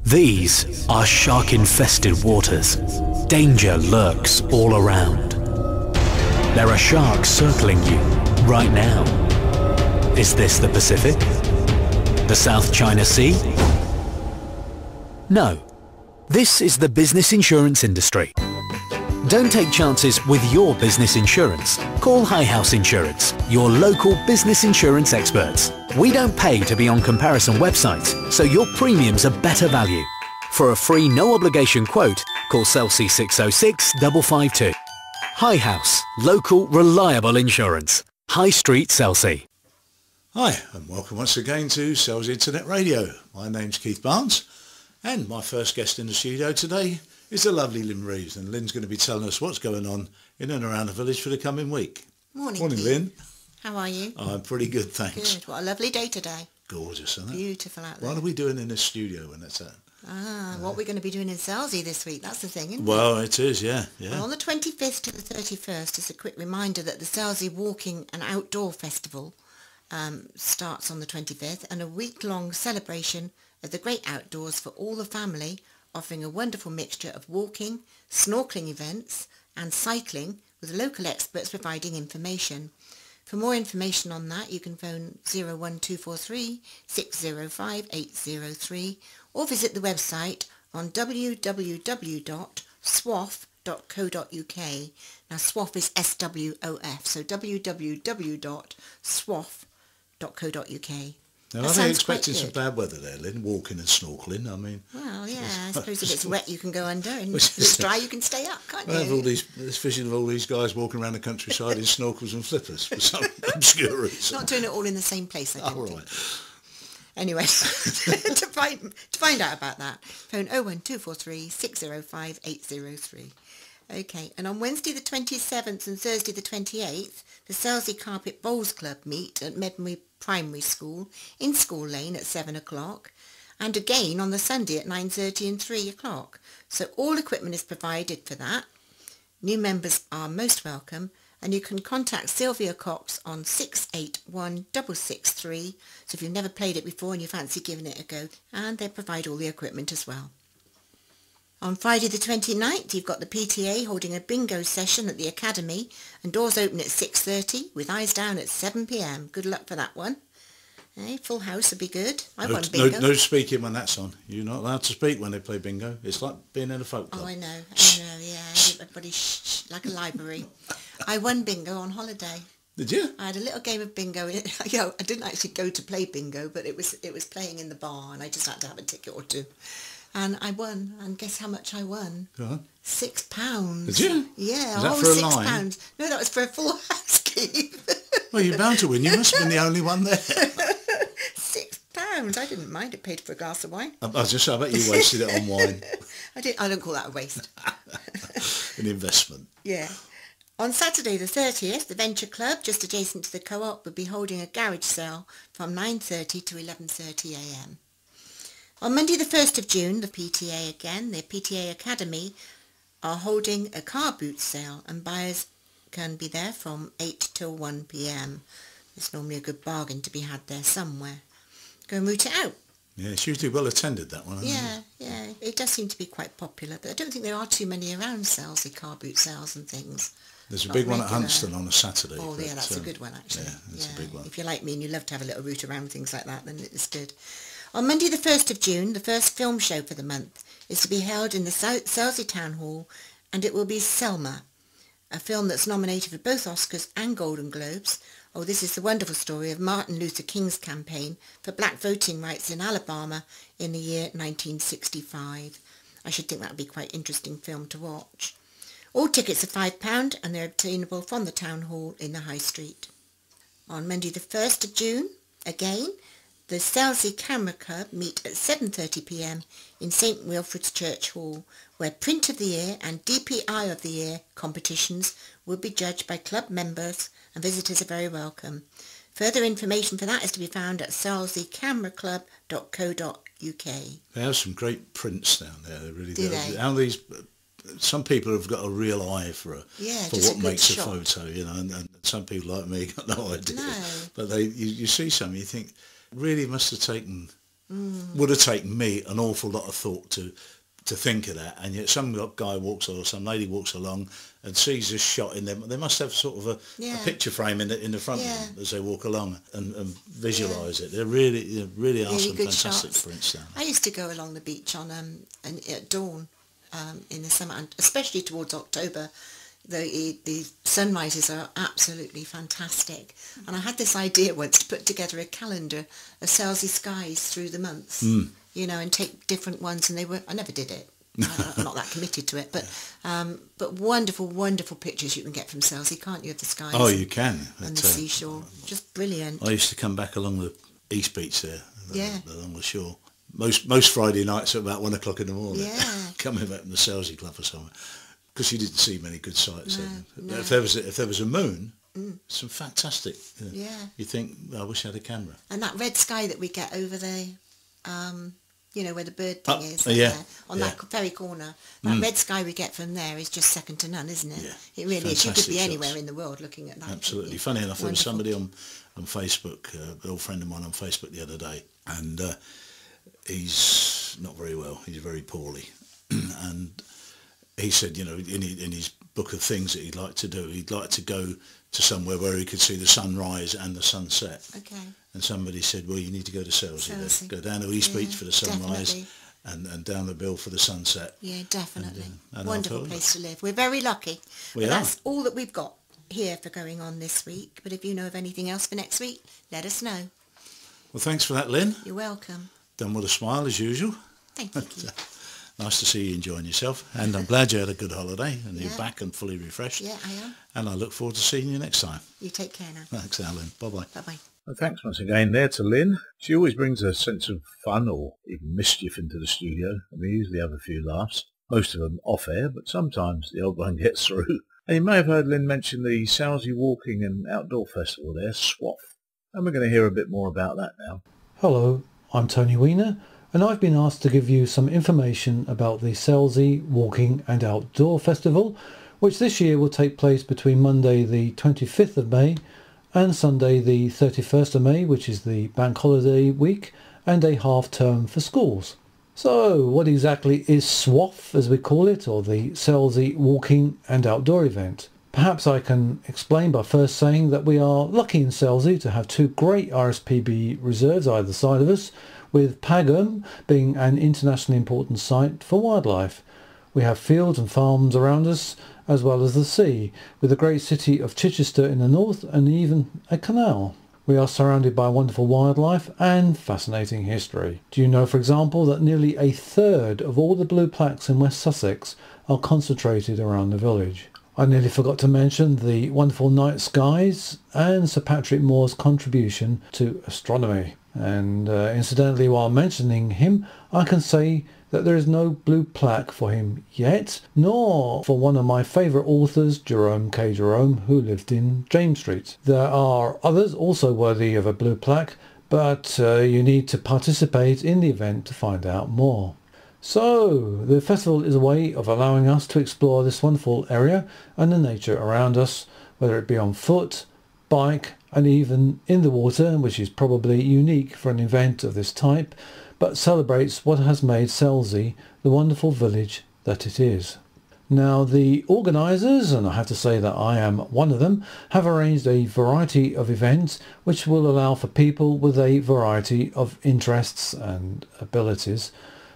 These are shark-infested waters. Danger lurks all around. There are sharks circling you right now. Is this the Pacific? The South China Sea? No. This is the business insurance industry. Don't take chances with your business insurance. Call High House Insurance, your local business insurance experts. We don't pay to be on comparison websites, so your premiums are better value. For a free no-obligation quote, call Selsey 606 552. High House, local, reliable insurance. High Street, Selsey. Hi, and welcome once again to Selsey Internet Radio. My name's Keith Barnes, and my first guest in the studio today is the lovely Lynn Reeves, and Lynn's going to be telling us what's going on in and around the village for the coming week. Morning, Morning, Keith. Lynn. How are you? I'm pretty good, thanks. Good. What a lovely day today. Gorgeous, isn't it? Beautiful out there. What are we doing in this studio when it's at? What we're going to be doing in Selsey this week, that's the thing, isn't it? Well, it is, yeah. Well, on the 25th to the 31st, just a quick reminder that the Selsey Walking and Outdoor Festival starts on the 25th, and a week-long celebration of the great outdoors for all the family, offering a wonderful mixture of walking, snorkeling events and cycling, with local experts providing information. For more information on that, you can phone 01243 605 803 or visit the website on www.swaff.co.uk. Now, SWAF is SWOF, so www.swaff.co.uk. Now, are they expecting some bad weather there, Lynn? Walking and snorkeling, I mean. Well, yeah, I suppose if it's wet you can go under, and if it's dry you can stay up, can't you? I have all this vision of all these guys walking around the countryside in snorkels and flippers for some obscure reason. Not doing it all in the same place, I don't Oh, think. right. Anyway, to find out about that, phone 01243 605 803. Okay, and on Wednesday the 27th and Thursday the 28th, the Selsey Carpet Bowls Club meet at Medmenbury Primary School in School Lane at 7 o'clock, and again on the Sunday at 9:30 and 3 o'clock. So all equipment is provided for that. New members are most welcome, and you can contact Sylvia Cox on 681663. So if you've never played it before and you fancy giving it a go, and they provide all the equipment as well. On Friday the 29th, you've got the PTA holding a bingo session at the Academy, and doors open at 6:30 with eyes down at 7 p.m. Good luck for that one. Full house would be good. I won bingo. No speaking when that's on. You're not allowed to speak when they play bingo. It's like being in a folk club. Oh, I know, yeah. Everybody shh, like a library. I won bingo on holiday. Did you? I had a little game of bingo. I didn't actually go to play bingo, but it was playing in the bar, and I just had to have a ticket or two. And I won, and guess how much I won? Go on. £6. Did you? Yeah, Was that for a line? £6. No, that was for a full house, Keith. Well, you're bound to win. You must have been the only one there. £6. I didn't mind it. Paid for a glass of wine. I bet you wasted it on wine. I don't call that a waste. An investment. Yeah. On Saturday the 30th, the Venture Club, just adjacent to the Co-op, will be holding a garage sale from 9:30 to 11:30 a.m. On Monday the 1st of June, the PTA again, the PTA Academy, are holding a car boot sale, and buyers can be there from 8 till 1 p.m. There's normally a good bargain to be had there somewhere. Go and root it out. Yeah, it's usually well attended, that one, isn't it? Yeah, it does seem to be quite popular, but I don't think there are too many around sales, the car boot sales and things. There's a Not big one at regular. Huntston on a Saturday. Oh, yeah, that's a good one, actually. Yeah, that's a big one. If you're like me and you love to have a little route around things like that, then it's good. On Monday the 1st of June, the first film show for the month is to be held in the Selsey Town Hall, and it will be Selma, a film that's nominated for both Oscars and Golden Globes. Oh, this is the wonderful story of Martin Luther King's campaign for black voting rights in Alabama in the year 1965. I should think that would be quite an interesting film to watch. All tickets are £5, and they're obtainable from the Town Hall in the High Street. On Monday the 1st of June, again, the Selsey Camera Club meet at 7:30 p.m. in St Wilfrid's Church Hall, where Print of the Year and DPI of the Year competitions will be judged by club members, and visitors are very welcome. Further information for that is to be found at selseykcamera.co.uk. They have some great prints down there. They really Do they? How these, some people have got a real eye for just what a good makes shot. a photo, and some people like me got no idea. No. But you see some, you think, really must have taken Would have taken me an awful lot of thought to think of that, and yet some guy walks or some lady walks along and sees this shot in them. They must have sort of a picture frame in the front of them as they walk along and visualise it. They're really are some fantastic prints down there. I used to go along the beach on at dawn in the summer, and especially towards October. The sunrises are absolutely fantastic, and I had this idea once to put together a calendar of Selsey skies through the months, you know, and take different ones, and I never did it. I'm not that committed to it, but wonderful pictures you can get from Selsey, can't you, of the skies? Oh, you can. And the seashore, just brilliant. I used to come back along the East Beach there, along the shore. Most Friday nights at about 1 o'clock in the morning, coming back from the Selsey Club or somewhere. Because you didn't see many good sights then. No. If there was a moon, some fantastic. You think, I wish I had a camera. And that red sky that we get over the, you know, where the bird thing is, on that very corner. That red sky we get from there is just second to none, isn't it? Yeah. It really is. You could be anywhere in the world looking at that. Absolutely. Funny enough, there was somebody on Facebook, an old friend of mine on Facebook the other day, and he's not very well. He's very poorly, and he said, you know, in his book of things that he'd like to do, he'd like to go to somewhere where he could see the sunrise and the sunset. Okay. And somebody said, well, you need to go to Selsey. Go down to East Beach for the sunrise and down the Bill for the sunset. Yeah, definitely. And wonderful place to live. We're very lucky. That's all that we've got here for going on this week. But if you know of anything else for next week, let us know. Well, thanks for that, Lynn. You're welcome. Done with a smile as usual. Thank you, Keith. Nice to see you enjoying yourself, and I'm glad you had a good holiday and you're back and fully refreshed. Yeah, I am. And I look forward to seeing you next time. You take care now. Thanks, Alan. Bye-bye. Bye-bye. Well, thanks once again there to Lynn. She always brings a sense of fun or even mischief into the studio, and we usually have a few laughs, most of them off-air, but sometimes the old one gets through. And you may have heard Lynn mention the Selsey Walking and Outdoor Festival there, SWAF, and we're going to hear a bit more about that now. Hello, I'm Tony Weiner, and I've been asked to give you some information about the Selsey Walking and Outdoor Festival, which this year will take place between Monday the 25th of May and Sunday the 31st of May, which is the bank holiday week and a half term for schools. So what exactly is SWAF, as we call it, or the Selsey Walking and Outdoor event? Perhaps I can explain by first saying that we are lucky in Selsey to have two great RSPB reserves either side of us, with Pagham being an internationally important site for wildlife. We have fields and farms around us, as well as the sea, with the great city of Chichester in the north and even a canal. We are surrounded by wonderful wildlife and fascinating history. Do you know, for example, that nearly a third of all the blue plaques in West Sussex are concentrated around the village? I nearly forgot to mention the wonderful night skies and Sir Patrick Moore's contribution to astronomy. And incidentally, while mentioning him, I can say that there is no blue plaque for him yet, nor for one of my favourite authors, Jerome K. Jerome, who lived in James Street. There are others also worthy of a blue plaque, but you need to participate in the event to find out more. So, the festival is a way of allowing us to explore this wonderful area and the nature around us, whether it be on foot, bike, and even in the water, which is probably unique for an event of this type, but celebrates what has made Selsey the wonderful village that it is. Now, the organisers, and I have to say that I am one of them, have arranged a variety of events which will allow for people with a variety of interests and abilities.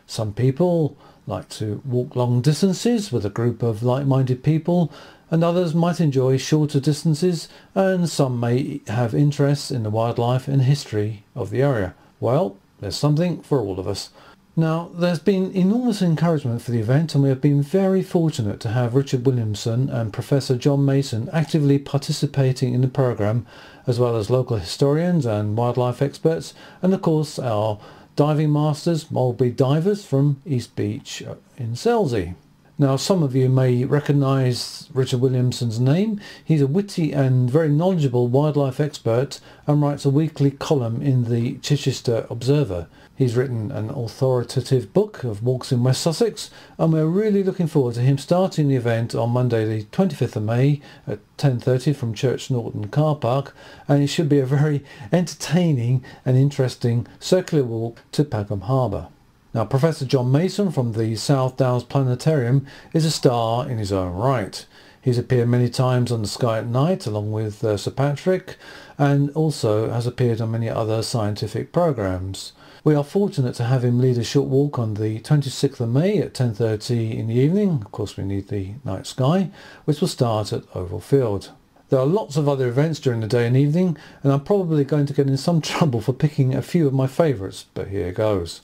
Some people like to walk long distances with a group of like-minded people, and others might enjoy shorter distances, and some may have interests in the wildlife and history of the area. Well, there's something for all of us. Now, there's been enormous encouragement for the event, and we have been very fortunate to have Richard Williamson and Professor John Mason actively participating in the programme, as well as local historians and wildlife experts, and of course our diving masters, Mulberry Divers from East Beach in Selsey. Now, some of you may recognise Richard Williamson's name. He's a witty and very knowledgeable wildlife expert and writes a weekly column in the Chichester Observer. He's written an authoritative book of walks in West Sussex, and we're really looking forward to him starting the event on Monday the 25th of May at 10:30 from Church Norton Car Park, and it should be a very entertaining and interesting circular walk to Peckham Harbour. Now, Professor John Mason from the South Downs Planetarium is a star in his own right. He's appeared many times on the Sky at Night along with Sir Patrick, and also has appeared on many other scientific programmes. We are fortunate to have him lead a short walk on the 26th of May at 10:30 in the evening. Of course, we need the night sky, which will start at Oval Field. There are lots of other events during the day and evening, and I'm probably going to get in some trouble for picking a few of my favourites, but here goes.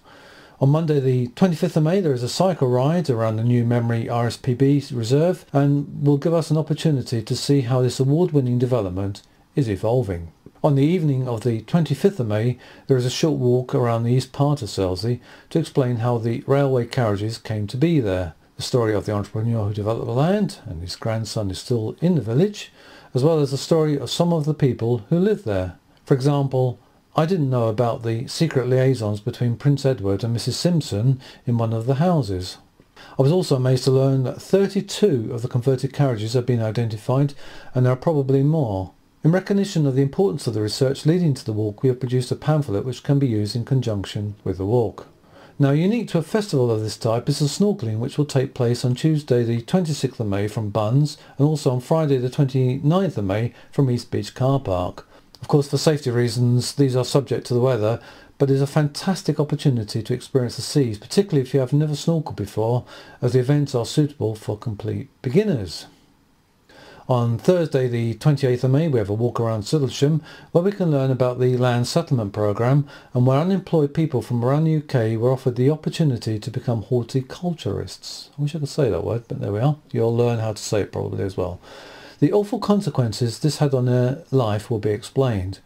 On Monday the 25th of May there is a cycle ride around the new Memory RSPB reserve, and will give us an opportunity to see how this award-winning development is evolving. On the evening of the 25th of May there is a short walk around the east part of Selsey to explain how the railway carriages came to be there, the story of the entrepreneur who developed the land, and his grandson is still in the village, as well as the story of some of the people who live there. For example, I didn't know about the secret liaisons between Prince Edward and Mrs. Simpson in one of the houses. I was also amazed to learn that 32 of the converted carriages have been identified, and there are probably more. In recognition of the importance of the research leading to the walk, we have produced a pamphlet which can be used in conjunction with the walk. Now, unique to a festival of this type is the snorkelling, which will take place on Tuesday the 26th of May from Buns, and also on Friday the 29th of May from East Beach Car Park. Of course, for safety reasons, these are subject to the weather, but it is a fantastic opportunity to experience the seas, particularly if you have never snorkeled before, as the events are suitable for complete beginners. On Thursday the 28th of May we have a walk around Siddlesham where we can learn about the land settlement programme, and where unemployed people from around the UK were offered the opportunity to become horticulturists. I wish I could say that word, but there we are. You'll learn how to say it probably as well. The awful consequences this had on their life will be explained.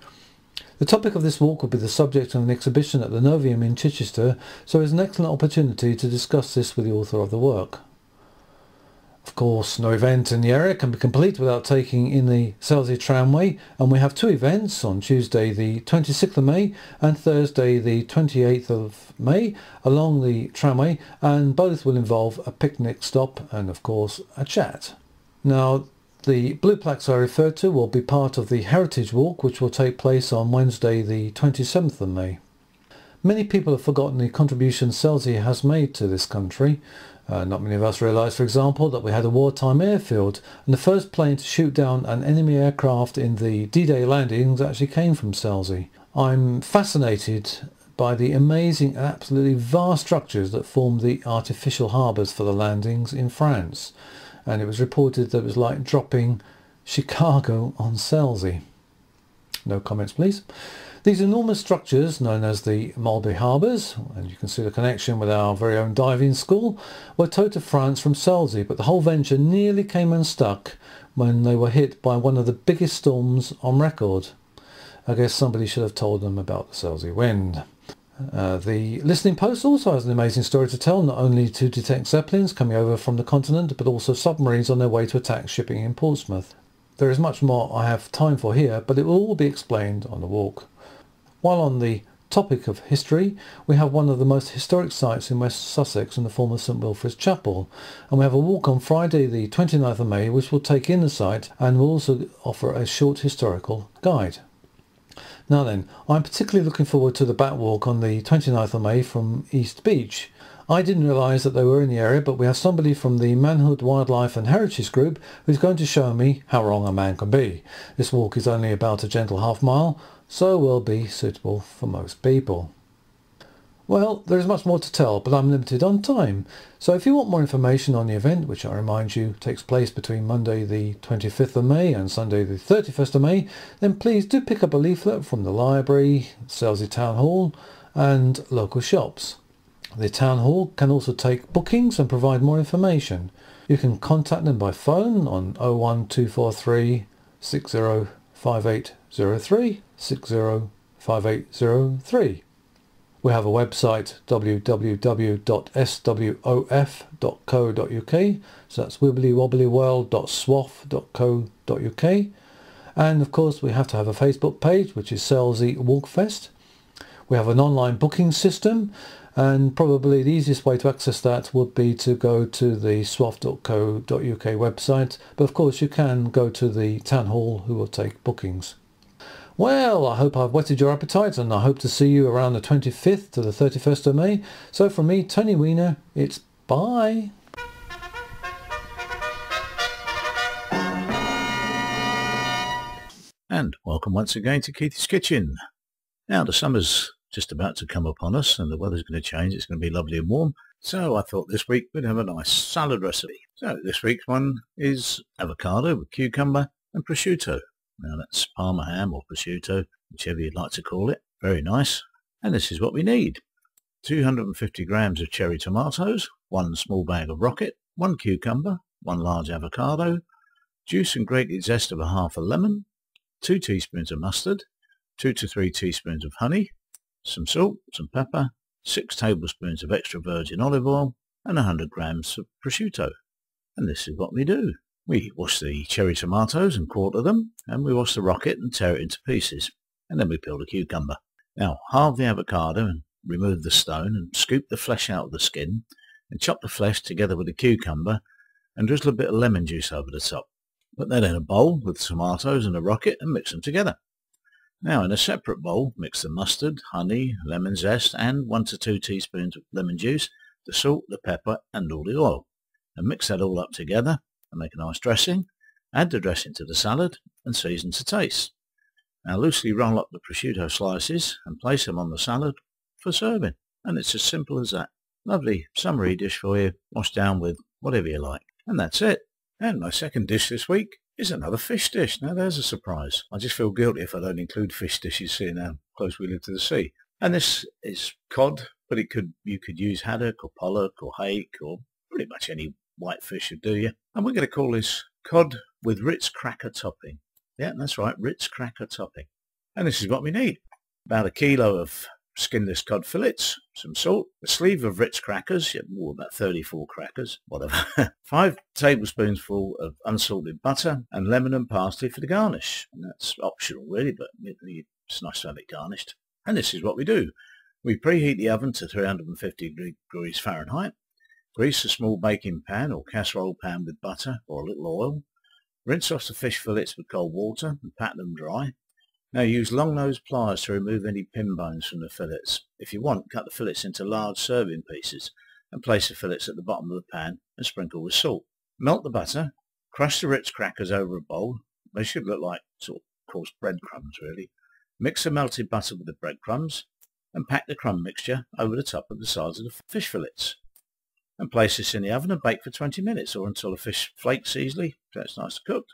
The topic of this walk will be the subject of an exhibition at the Novium in Chichester, so it's an excellent opportunity to discuss this with the author of the work. Of course, no event in the area can be complete without taking in the Selsey tramway, and we have two events on Tuesday the 26th of May and Thursday the 28th of May along the tramway, and both will involve a picnic stop and of course a chat. Now, the blue plaques I referred to will be part of the Heritage Walk, which will take place on Wednesday the 27th of May. Many people have forgotten the contribution Selsey has made to this country. Not many of us realise, for example, that we had a wartime airfield, and the first plane to shoot down an enemy aircraft in the D-Day landings actually came from Selsey. I'm fascinated by the amazing and absolutely vast structures that formed the artificial harbours for the landings in France, and it was reported that it was like dropping Chicago on Selsey. No comments, please. These enormous structures, known as the Mulberry Harbours, and you can see the connection with our very own diving school, were towed to France from Selsey, but the whole venture nearly came unstuck when they were hit by one of the biggest storms on record. I guess somebody should have told them about the Selsey wind. The Listening Post also has an amazing story to tell, not only to detect zeppelins coming over from the continent, but also submarines on their way to attack shipping in Portsmouth. There is much more I have time for here, but it will all be explained on the walk. While on the topic of history, we have one of the most historic sites in West Sussex in the form of St Wilfrid's Chapel, and we have a walk on Friday the 29th of May which will take in the site and will also offer a short historical guide. Now then, I'm particularly looking forward to the Bat Walk on the 29th of May from East Beach. I didn't realise that they were in the area, but we have somebody from the Manhood Wildlife and Heritage Group who's going to show me how wrong a man can be. This walk is only about a gentle half mile, so will be suitable for most people. Well, there is much more to tell, but I'm limited on time. So if you want more information on the event, which I remind you takes place between Monday the 25th of May and Sunday the 31st of May, then please do pick up a leaflet from the library, Selsey Town Hall and local shops. The Town Hall can also take bookings and provide more information. You can contact them by phone on 01243 605803 605803. We have a website, www.swof.co.uk, so that's wibblywobblyworld.swaff.co.uk, and of course we have to have a Facebook page, which is Selsey Walkfest. We have an online booking system, and probably the easiest way to access that would be to go to the swaff.co.uk website, but of course you can go to the town hall who will take bookings. Well, I hope I've whetted your appetite, and I hope to see you around the 25th to the 31st of May. So from me, Tony Weiner, it's bye. And welcome once again to Keith's Kitchen. Now the summer's just about to come upon us and the weather's going to change. It's going to be lovely and warm. So I thought this week we'd have a nice salad recipe. So this week's one is avocado with cucumber and prosciutto. Now that's Parma ham or prosciutto, whichever you'd like to call it. Very nice. And this is what we need. 250 grams of cherry tomatoes, 1 small bag of rocket, 1 cucumber, 1 large avocado, juice and grated zest of half a lemon, 2 teaspoons of mustard, 2 to 3 teaspoons of honey, some salt, some pepper, 6 tablespoons of extra virgin olive oil, and 100 grams of prosciutto. And this is what we do. We wash the cherry tomatoes and quarter them, and we wash the rocket and tear it into pieces, and then we peel the cucumber. Now halve the avocado and remove the stone and scoop the flesh out of the skin, and chop the flesh together with the cucumber and drizzle a bit of lemon juice over the top. Put that in a bowl with the tomatoes and the rocket and mix them together. Now in a separate bowl, mix the mustard, honey, lemon zest and 1 to 2 teaspoons of lemon juice, the salt, the pepper and all the oil. And mix that all up together and make a nice dressing. Add the dressing to the salad and season to taste. Now loosely roll up the prosciutto slices and place them on the salad for serving. And it's as simple as that. Lovely summery dish for you, washed down with whatever you like. And that's it. And my second dish this week is another fish dish. Now there's a surprise. I just feel guilty if I don't include fish dishes, seeing how close we live to the sea. And this is cod, but you could use haddock or pollock or hake or pretty much any white fish would do you. And we're going to call this cod with Ritz cracker topping. Yeah, that's right, Ritz cracker topping. And this is what we need. About 1 kilo of skinless cod fillets, some salt, a sleeve of Ritz crackers, about 34 crackers, whatever, 5 tablespoonsful of unsalted butter, and lemon and parsley for the garnish. And that's optional really, but it's nice to have it garnished. And this is what we do. We preheat the oven to 350 degrees Fahrenheit, grease a small baking pan or casserole pan with butter or a little oil, rinse off the fish fillets with cold water and pat them dry. Now use long-nosed pliers to remove any pin bones from the fillets. If you want, cut the fillets into large serving pieces and place the fillets at the bottom of the pan and sprinkle with salt. Melt the butter, crush the Ritz crackers over a bowl. They should look like sort of coarse breadcrumbs really. Mix the melted butter with the breadcrumbs and pack the crumb mixture over the top of the sides of the fish fillets. And place this in the oven and bake for 20 minutes or until the fish flakes easily, so it's nice and cooked.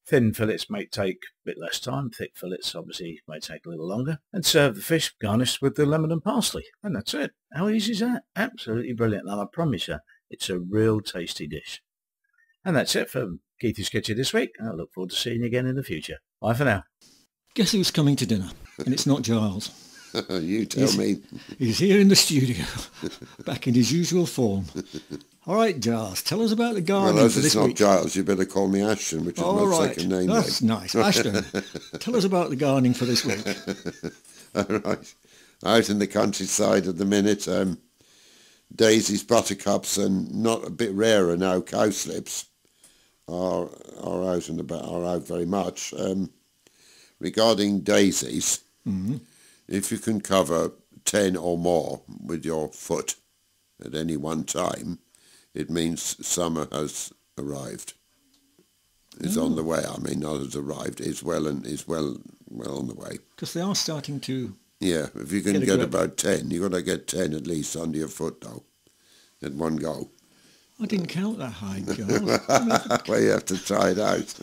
Thin fillets may take a bit less time, thick fillets obviously may take a little longer. And serve the fish garnished with the lemon and parsley. And that's it. How easy is that? Absolutely brilliant. And I promise you, it's a real tasty dish. And that's it for Keith's Kitchen this week. I look forward to seeing you again in the future. Bye for now. Guess who's coming to dinner? And it's not Giles. You tell me. He's here in the studio, back in his usual form. All right, Giles, tell us about the gardening well, for this week. Week. Well, Giles, you better call me Ashton, which is my second name. That's nice. Ashton, tell us about the gardening for this week. All right. Out in the countryside at the minute, daisies, buttercups, and not a bit rarer now, cowslips are out and about, are out very much. Regarding daisies, if you can cover 10 or more with your foot at any one time, it means summer has arrived. It's on the way. I mean, not has arrived. It's well on the way. Because they are starting to. Yeah, if you can get about 10, you've got to get 10 at least under your foot though, at one go. I didn't count that high, Giles. Well, you have to try it out.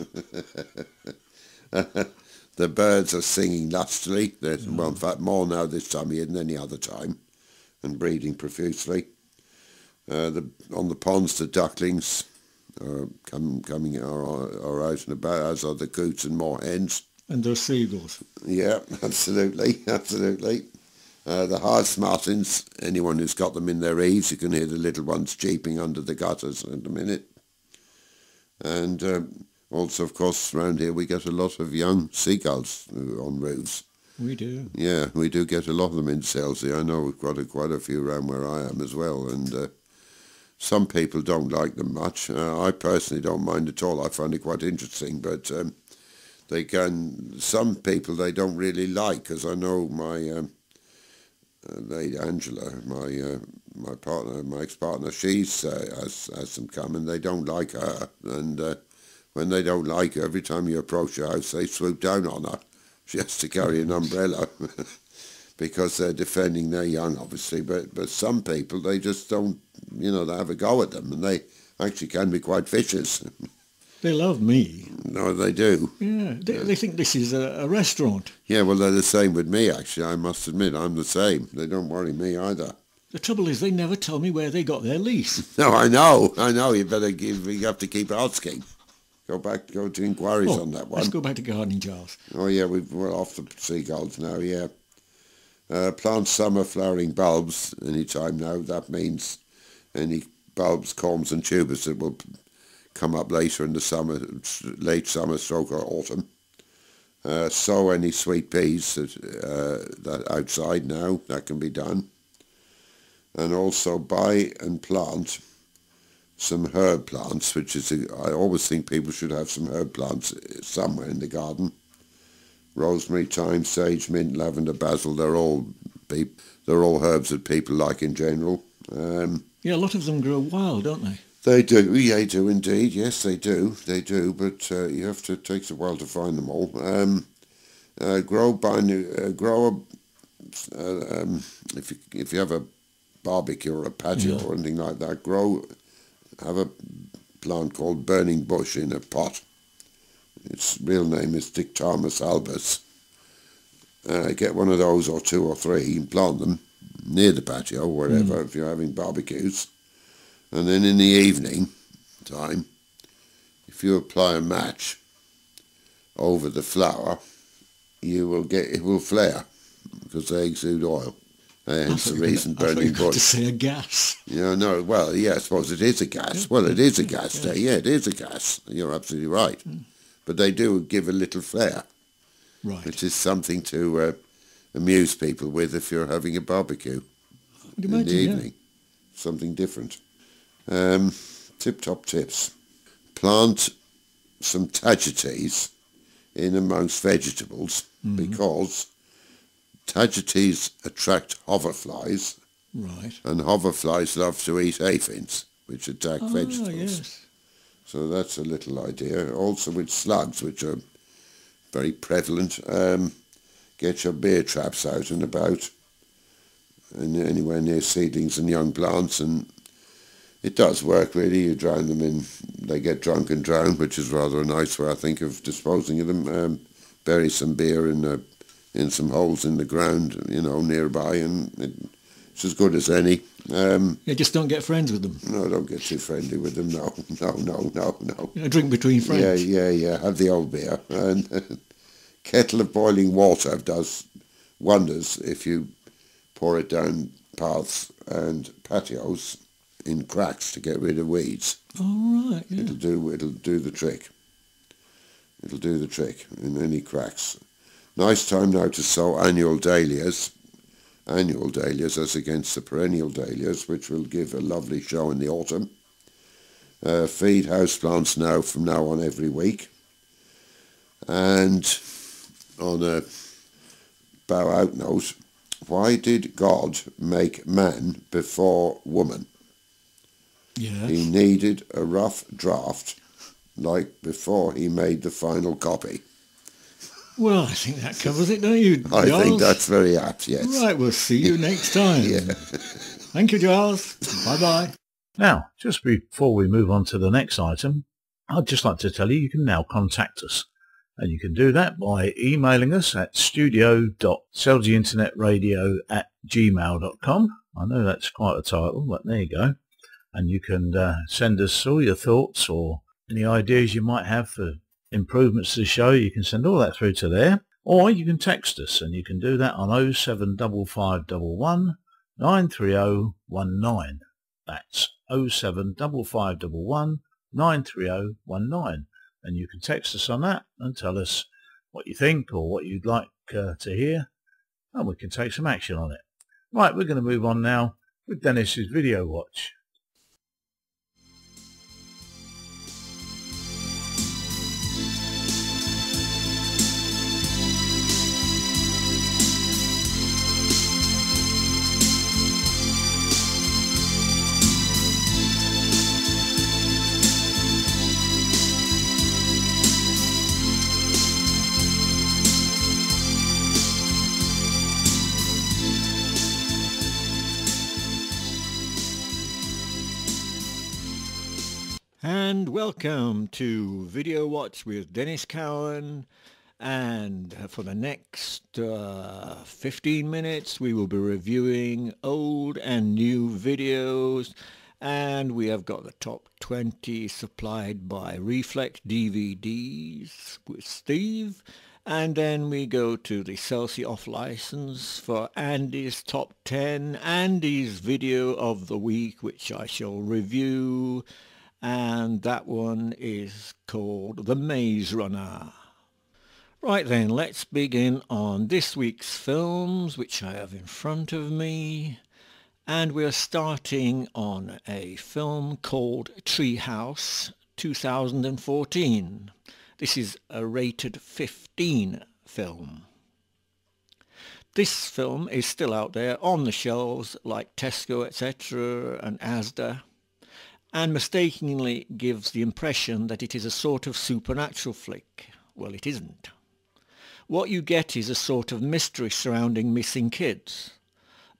The birds are singing lustily. There's, well, in fact, more now this time of year than any other time, and breeding profusely. On the ponds, the ducklings are are out and about, as are the coots and moorhens. And those seagulls. Yeah, absolutely, absolutely. The harsh martins, anyone who's got them in their eaves, you can hear the little ones cheeping under the gutters in a minute. And also, of course, around here we get a lot of young seagulls on roofs. We do. Yeah, we do get a lot of them in Selsey. I know we've got quite a few around where I am as well, and some people don't like them much. I personally don't mind at all. I find it quite interesting, but some people they don't really like, because I know my lady Angela, my partner, my ex-partner, she's has them come, and they don't like her, and when they don't like her, every time you approach her house, they swoop down on her. She has to carry an umbrella because they're defending their young, obviously. But some people, they just don't, they have a go at them, and they actually can be quite vicious. They love me. No, they do. Yeah, they think this is a restaurant. Yeah, well, they're the same with me, actually. I must admit, I'm the same. They don't worry me either. The trouble is they never tell me where they got their lease. No, I know. You have to keep asking. Go to inquiries on that one. Let's go back to gardening jars. Oh yeah, we're off the seagulls now, yeah. Plant summer flowering bulbs any time now. That means any bulbs, corms and tubers that will come up later in the summer, late summer stroke or autumn. Sow any sweet peas that outside now, that can be done. And also buy and plant some herb plants, which is, I always think people should have some herb plants somewhere in the garden. Rosemary, thyme, sage, mint, lavender, basil, they're all herbs that people like in general. Yeah, a lot of them grow wild, don't they? They do, they do indeed, yes they do, but you have to, it takes a while to find them all. If you have a barbecue or a patio or anything like that, have a plant called burning bush in a pot. Its real name is Dictamus albus. Get one of those, or 2 or 3, and plant them near the patio, wherever, if you're having barbecues. And then in the evening time, if you apply a match over the flower, it will flare, because they exude oil. Hence the reason burning bush. To say a gas. Yeah, no, well, yeah, I suppose it is a gas. Well, it is a gas. Yeah, it is a gas. You're absolutely right. But they do give a little flare, right, which is something to amuse people with if you're having a barbecue in the evening. Something different. Tip-top tips. Plant some tagetes in amongst vegetables, because tagetes attract hoverflies, right, and hoverflies love to eat aphids, which attack vegetables. Yes. So that's a little idea. Also with slugs, which are very prevalent, get your beer traps out and about, and anywhere near seedlings and young plants, and it does work really. You drown them in, they get drunk and drown, which is rather a nice way, I think, of disposing of them. Bury some beer in some holes in the ground, nearby, and it's as good as any. Just don't get friends with them. No, don't get too friendly with them. No. Drink between friends. Yeah. Have the old beer. And kettle of boiling water does wonders if you pour it down paths and patios in cracks to get rid of weeds. All right. Yeah. It'll do the trick. It'll do the trick in any cracks. Nice time now to sow annual dahlias as against the perennial dahlias, which will give a lovely show in the autumn. Feed houseplants from now on every week. And on a bow out note, why did God make man before woman? Yes. He needed a rough draft, like before he made the final copy. Well, I think that covers it, don't you, Giles? I think that's very apt, yes. Right, we'll see you next time. Yeah. Thank you, Giles. Bye-bye. Now, just before we move on to the next item, I'd just like to tell you can now contact us. And you can do that by emailing us at studio.selseeinternetradio@gmail.com. I know that's quite a title, but there you go. And you can send us all your thoughts or any ideas you might have for improvements to the show. You can send all that through to there. Or you can text us, and you can do that on 07551 93019. That's 07551 93019. And you can text us on that and tell us what you think or what you'd like to hear, and we can take some action on it. Right, we're going to move on now with Dennis's video watch. And welcome to Video Watch with Dennis Cowan, and for the next 15 minutes we will be reviewing old and new videos, and we have got the top 20 supplied by Reflex DVDs with Steve, and then we go to the Selsey off license for Andy's top 10, Andy's video of the week, which I shall review, and that one is called The Maze Runner. Right then, let's begin on this week's films, which I have in front of me, and we're starting on a film called Treehouse 2014. This is a rated 15 film. This film is still out there on the shelves like Tesco, etc. and Asda, and mistakenly gives the impression that it is a sort of supernatural flick. Well, it isn't. What you get is a sort of mystery surrounding missing kids.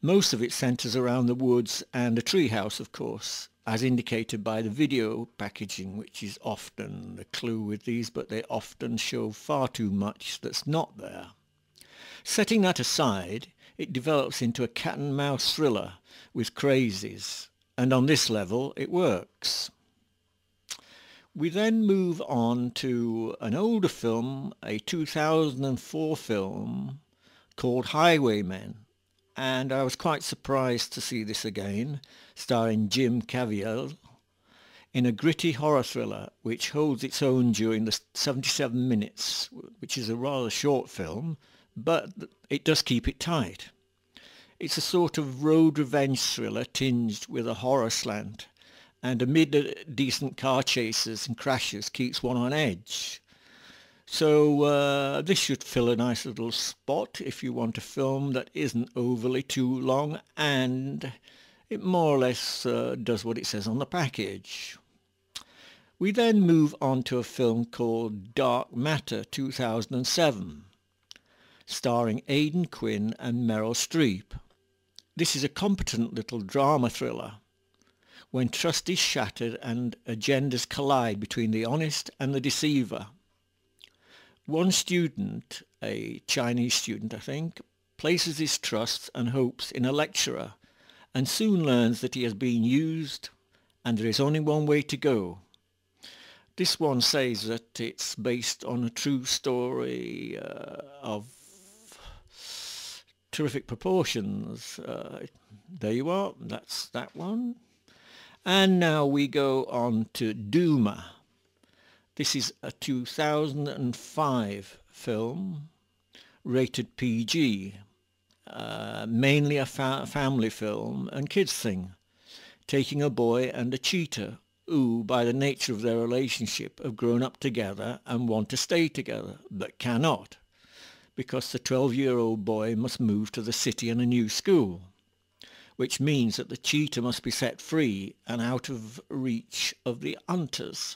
Most of it centres around the woods and a treehouse, of course, as indicated by the video packaging, which is often the clue with these, but they often show far too much that's not there. Setting that aside, it develops into a cat and mouse thriller with crazies, and on this level it works. We then move on to an older film, a 2004 film called Highwaymen, and I was quite surprised to see this again, starring Jim Caviezel, in a gritty horror thriller which holds its own during the 77 minutes, which is a rather short film, but it does keep it tight. It's a sort of road revenge thriller tinged with a horror slant, and amid decent car chases and crashes keeps one on edge. So this should fill a nice little spot if you want a film that isn't overly too long, and it more or less does what it says on the package. We then move on to a film called Dark Matter 2007, starring Aidan Quinn and Meryl Streep. This is a competent little drama thriller when trust is shattered and agendas collide between the honest and the deceiver. One student, a Chinese student I think, places his trust and hopes in a lecturer and soon learns that he has been used and there is only one way to go. This one says that it's based on a true story of terrific proportions. There you are, that's that one. And now we go on to Dooma. This is a 2005 film, rated PG, mainly a family film and kids thing, taking a boy and a cheetah who, by the nature of their relationship, have grown up together and want to stay together, but cannot, because the 12-year-old boy must move to the city and a new school, which means that the cheetah must be set free and out of reach of the hunters.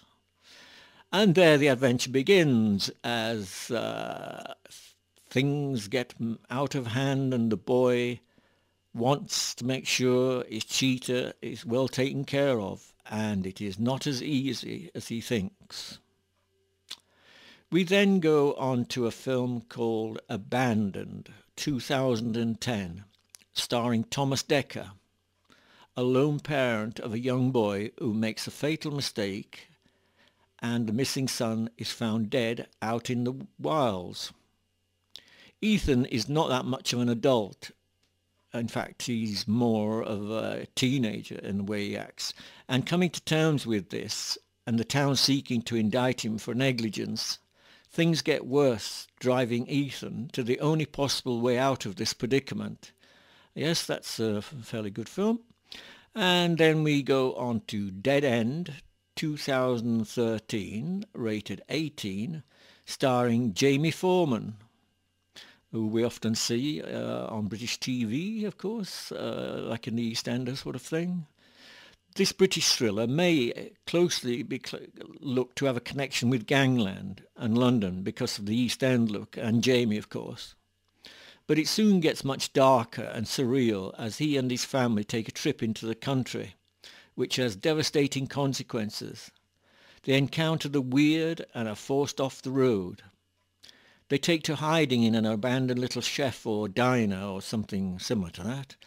And there the adventure begins as things get out of hand and the boy wants to make sure his cheetah is well taken care of, and it is not as easy as he thinks. We then go on to a film called Abandoned 2010, starring Thomas Dekker, a lone parent of a young boy who makes a fatal mistake, and the missing son is found dead out in the wilds. Ethan is not that much of an adult. In fact, he's more of a teenager in the way he acts. And coming to terms with this, and the town seeking to indict him for negligence, things get worse, driving Ethan to the only possible way out of this predicament. Yes, that's a fairly good film. And then we go on to Dead End, 2013, rated 18, starring Jamie Foreman, who we often see on British TV, of course, like in the EastEnders sort of thing. This British thriller may closely be looked to have a connection with Gangland and London because of the East End look, and Jamie, of course. But it soon gets much darker and surreal as he and his family take a trip into the country, which has devastating consequences. They encounter the weird and are forced off the road. They take to hiding in an abandoned little chef or diner or something similar to that,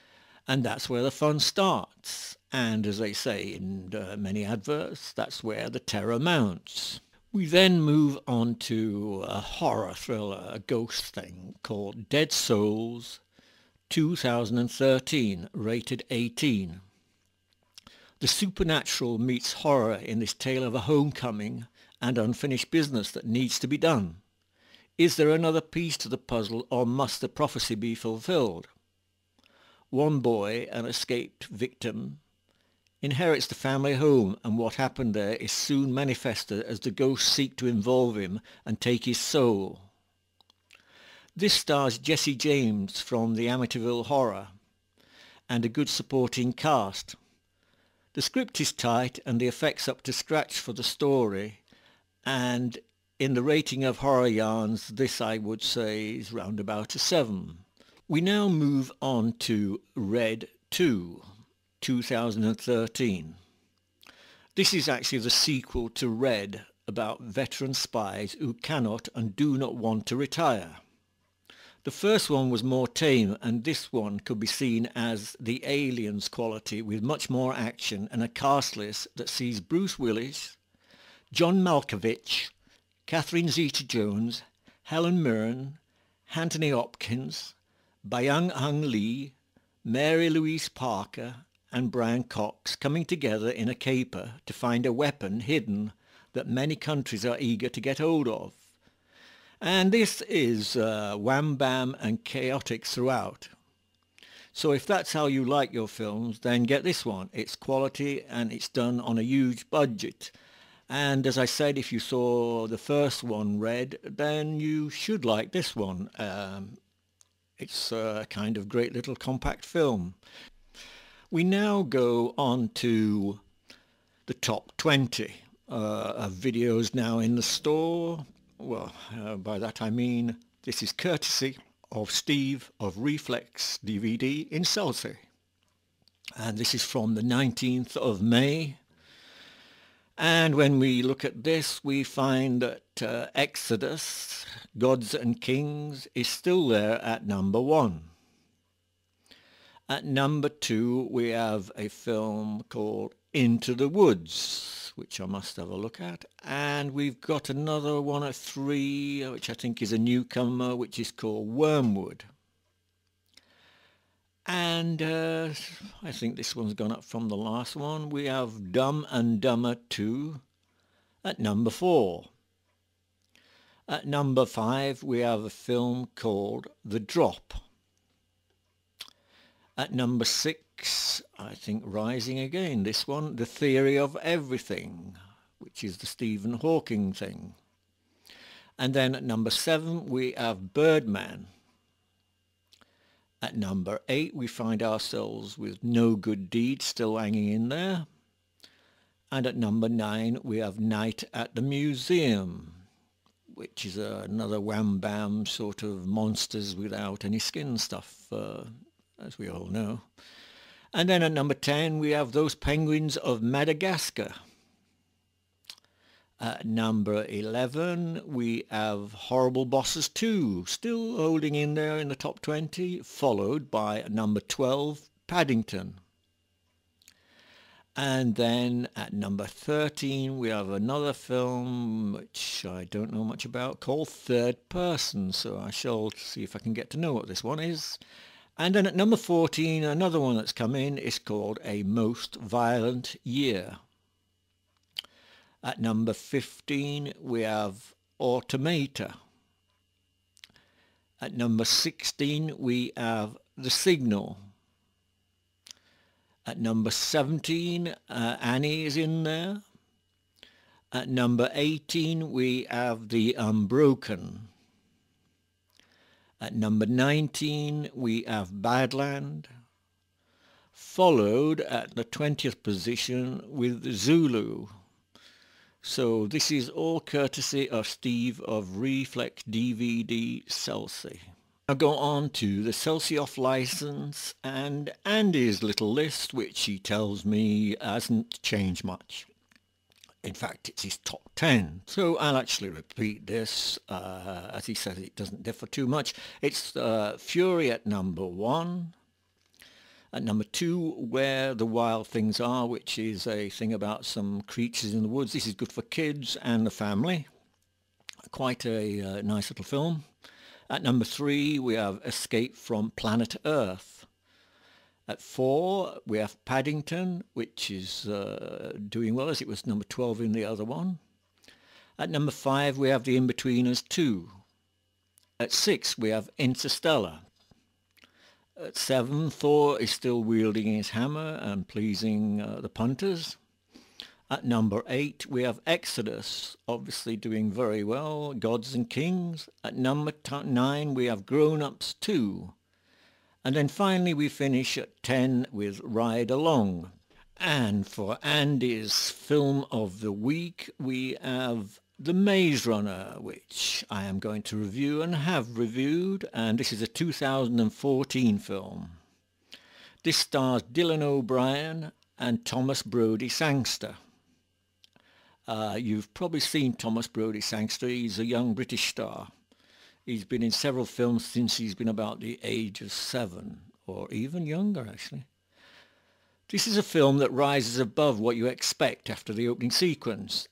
and that's where the fun starts. And as they say in many adverts, that's where the terror mounts. We then move on to a horror thriller, a ghost thing, called Dead Souls, 2013, rated 18. The supernatural meets horror in this tale of a homecoming and unfinished business that needs to be done. Is there another piece to the puzzle, or must the prophecy be fulfilled? One boy, an escaped victim, inherits the family home, and what happened there is soon manifested as the ghosts seek to involve him and take his soul. This stars Jesse James from the Amityville Horror and a good supporting cast. The script is tight and the effects up to scratch for the story, and in the rating of horror yarns, this I would say is round about a 7. We now move on to Red 2. 2013. This is actually the sequel to Red, about veteran spies who cannot and do not want to retire. The first one was more tame, and this one could be seen as the Aliens quality, with much more action and a cast list that sees Bruce Willis, John Malkovich, Catherine Zeta-Jones, Helen Mirren, Anthony Hopkins, Byung-Hun Lee, Mary Louise Parker, and Brian Cox coming together in a caper to find a weapon hidden that many countries are eager to get hold of. And this is wham bam and chaotic throughout. So if that's how you like your films, then get this one. It's quality and it's done on a huge budget. And as I said, if you saw the first one, Red, then you should like this one. It's a kind of great little compact film. We now go on to the top 20 of videos now in the store. Well, by that I mean this is courtesy of Steve of Reflex DVD in Selsey. And this is from the 19th of May. And when we look at this, we find that Exodus, Gods and Kings, is still there at number 1. At number 2, we have a film called Into the Woods, which I must have a look at. And we've got another one at 3, which I think is a newcomer, which is called Wormwood. And I think this one's gone up from the last one. We have Dumb and Dumber 2 at number 4. At number 5, we have a film called The Drop. At number 6, I think rising again, this one, The Theory of Everything, which is the Stephen Hawking thing. And then at number 7, we have Birdman. At number 8, we find ourselves with No Good Deed still hanging in there. And at number 9, we have Night at the Museum, which is another wham-bam sort of monsters without any skin stuff, as we all know. And then at number 10, we have Those Penguins of Madagascar. At number 11, we have Horrible Bosses 2, still holding in there in the top 20, followed by number 12, Paddington. And then at number 13, we have another film which I don't know much about, called Third Person, so I shall see if I can get to know what this one is. And then at number 14, another one that's come in is called A Most Violent Year. At number 15, we have or tomato. At number 16 we have The Signal. At number 17 Annie is in there. At number 18 we have The Unbroken. At number 19 we have Badland, followed at the 20th position with Zulu. So this is all courtesy of Steve of Reflex DVD Selsey. I'll go on to the Selsey off license and Andy's little list, which he tells me hasn't changed much. In fact, it's his top 10. So I'll actually repeat this. As he says, it doesn't differ too much. It's Fury at number 1. At number 2, Where the Wild Things Are, which is a thing about some creatures in the woods. This is good for kids and the family. Quite a nice little film. At number 3, we have Escape from Planet Earth. At 4, we have Paddington, which is doing well, as it was number 12 in the other one. At number 5, we have The Inbetweeners 2. At 6, we have Interstellar. At 7, Thor is still wielding his hammer and pleasing the punters. At number 8, we have Exodus, obviously doing very well, Gods and Kings. At number 9, we have Grown Ups 2. And then finally we finish at 10 with Ride Along. And for Andy's film of the week, we have The Maze Runner, which I am going to review and have reviewed. And this is a 2014 film. This stars Dylan O'Brien and Thomas Brodie Sangster. You've probably seen Thomas Brodie Sangster. He's a young British star. He's been in several films since he's been about the age of 7, or even younger actually. This is a film that rises above what you expect after the opening sequence.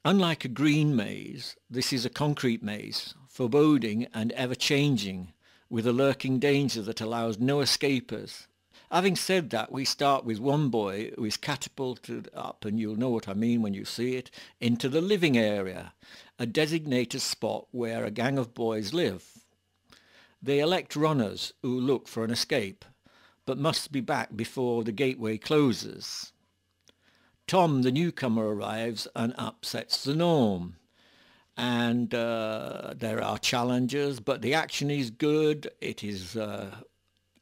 Unlike a green maze, this is a concrete maze, foreboding and ever-changing, with a lurking danger that allows no escapers. Having said that, we start with one boy who is catapulted up, and you'll know what I mean when you see it, into the living area, a designated spot where a gang of boys live. They elect runners who look for an escape, but must be back before the gateway closes. Tom, the newcomer, arrives and upsets the norm. And there are challenges, but the action is good, it is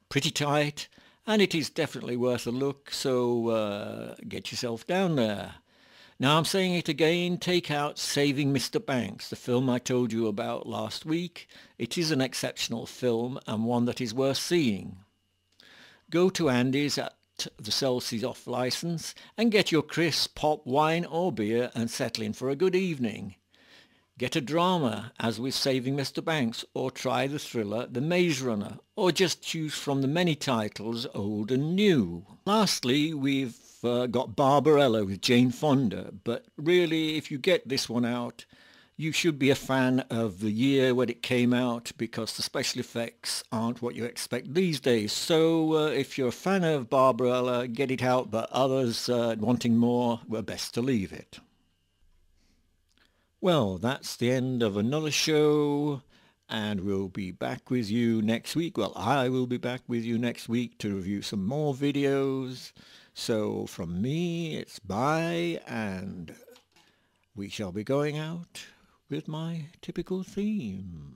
pretty tight, and it is definitely worth a look, so get yourself down there. Now I'm saying it again, take out Saving Mr. Banks, the film I told you about last week. It is an exceptional film and one that is worth seeing. Go to Andy's at the Selsey's off license and get your crisp, pop, wine or beer and settle in for a good evening. Get a drama, as with Saving Mr. Banks, or try the thriller The Maze Runner, or just choose from the many titles, old and new. Lastly, we've got Barbarella with Jane Fonda, but really, if you get this one out, you should be a fan of the year when it came out, because the special effects aren't what you expect these days. So if you're a fan of Barbarella, get it out, but others wanting more, well, best to leave it. Well, that's the end of another show, and we'll be back with you next week. Well, I will be back with you next week to review some more videos. So from me, it's bye, and we shall be going out with my typical theme.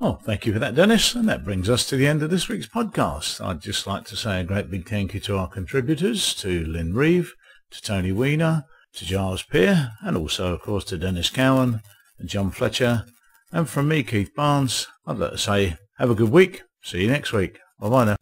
Oh, thank you for that, Dennis. And that brings us to the end of this week's podcast. I'd just like to say a great big thank you to our contributors, to Lynn Reeve, to Tony Weiner, to Giles Peer, and also, of course, to Dennis Cowan and John Fletcher. And from me, Keith Barnes, I'd like to say have a good week. See you next week. Bye-bye now.